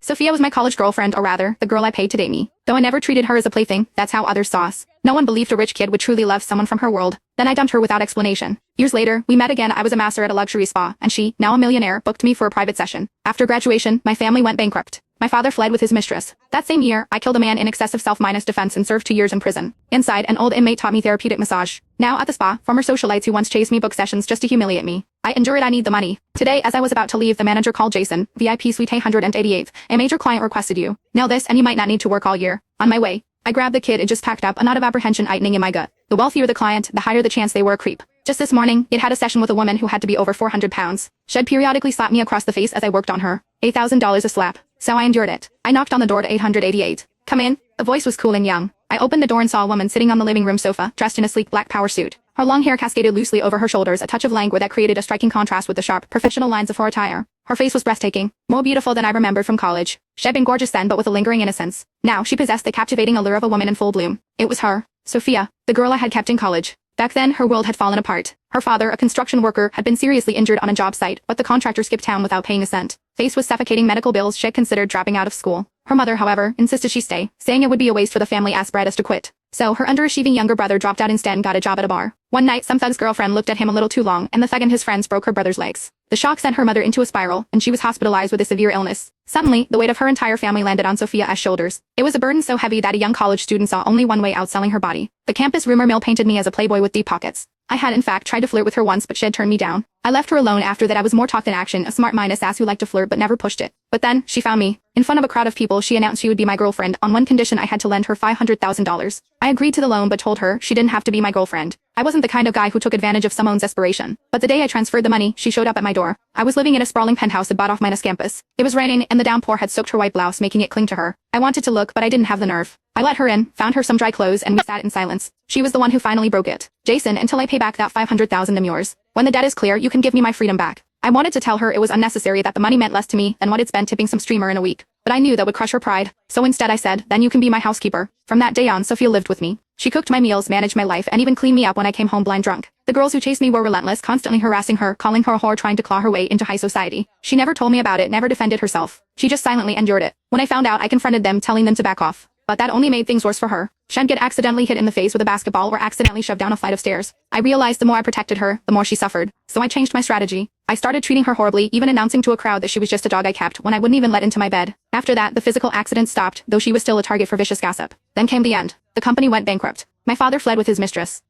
Sophia was my college girlfriend, or rather, the girl I paid to date me. Though I never treated her as a plaything, that's how others saw us. No one believed a rich kid would truly love someone from her world. Then I dumped her without explanation. Years later, we met again. I was a master at a luxury spa, and she, now a millionaire, booked me for a private session. After graduation, my family went bankrupt. My father fled with his mistress. That same year, I killed a man in excessive self-defense and served 2 years in prison. Inside, an old inmate taught me therapeutic massage. Now at the spa, former socialites who once chased me book sessions just to humiliate me. I endure it. I need the money. Today, as I was about to leave, the manager called. Jason, VIP Suite 888. A major client requested you. Nail this and you might not need to work all year. On my way, I grabbed the kid. It just packed up a knot of apprehension tightening in my gut. The wealthier the client, the higher the chance they were a creep. Just this morning, it had a session with a woman who had to be over 400 pounds. She'd periodically slap me across the face as I worked on her. $8,000 a slap. So I endured it. I knocked on the door to 888. Come in. The voice was cool and young. I opened the door and saw a woman sitting on the living room sofa, dressed in a sleek black power suit. Her long hair cascaded loosely over her shoulders, a touch of languor that created a striking contrast with the sharp, professional lines of her attire. Her face was breathtaking, more beautiful than I remembered from college. She'd been gorgeous then, but with a lingering innocence. Now she possessed the captivating allure of a woman in full bloom. It was her, Sophia, the girl I had kept in college. Back then, her world had fallen apart. Her father, a construction worker, had been seriously injured on a job site, but the contractor skipped town without paying a cent. Faced with suffocating medical bills, she'd considered dropping out of school. Her mother, however, insisted she stay, saying it would be a waste for the family apparatus to quit. So her underachieving younger brother dropped out instead and got a job at a bar. One night, some thug's girlfriend looked at him a little too long, and the thug and his friends broke her brother's legs. The shock sent her mother into a spiral, and she was hospitalized with a severe illness. Suddenly, the weight of her entire family landed on Sophia's shoulders. It was a burden so heavy that a young college student saw only one way out: selling her body. The campus rumor mill painted me as a playboy with deep pockets. I had in fact tried to flirt with her once, but she'd turned me down. I left her alone after that. I was more talk than action, a smart-minded ass who liked to flirt but never pushed it. But then, she found me. In front of a crowd of people, she announced she would be my girlfriend on one condition: I had to lend her $500,000. I agreed to the loan but told her she didn't have to be my girlfriend. I wasn't the kind of guy who took advantage of someone's desperation. But the day I transferred the money, she showed up at my door. I was living in a sprawling penthouse that bought off Minus campus. It was raining, and the downpour had soaked her white blouse, making it cling to her. I wanted to look, but I didn't have the nerve. I let her in, found her some dry clothes, and we sat in silence. She was the one who finally broke it. Jason, until I pay back that $500,000, I'm yours. When the debt is clear, you can give me my freedom back. I wanted to tell her it was unnecessary, that the money meant less to me than what it's been tipping some streamer in a week. But I knew that would crush her pride. So instead I said, then you can be my housekeeper. From that day on, Sophia lived with me. She cooked my meals, managed my life, and even cleaned me up when I came home blind drunk. The girls who chased me were relentless, constantly harassing her, calling her a whore, trying to claw her way into high society. She never told me about it, never defended herself. She just silently endured it. When I found out, I confronted them, telling them to back off. But that only made things worse for her. She'd get accidentally hit in the face with a basketball or accidentally shoved down a flight of stairs. I realized the more I protected her, the more she suffered. So I changed my strategy. I started treating her horribly, even announcing to a crowd that she was just a dog I kept when I wouldn't even let into my bed. After that, the physical accidents stopped, though she was still a target for vicious gossip. Then came the end. The company went bankrupt. My father fled with his mistress.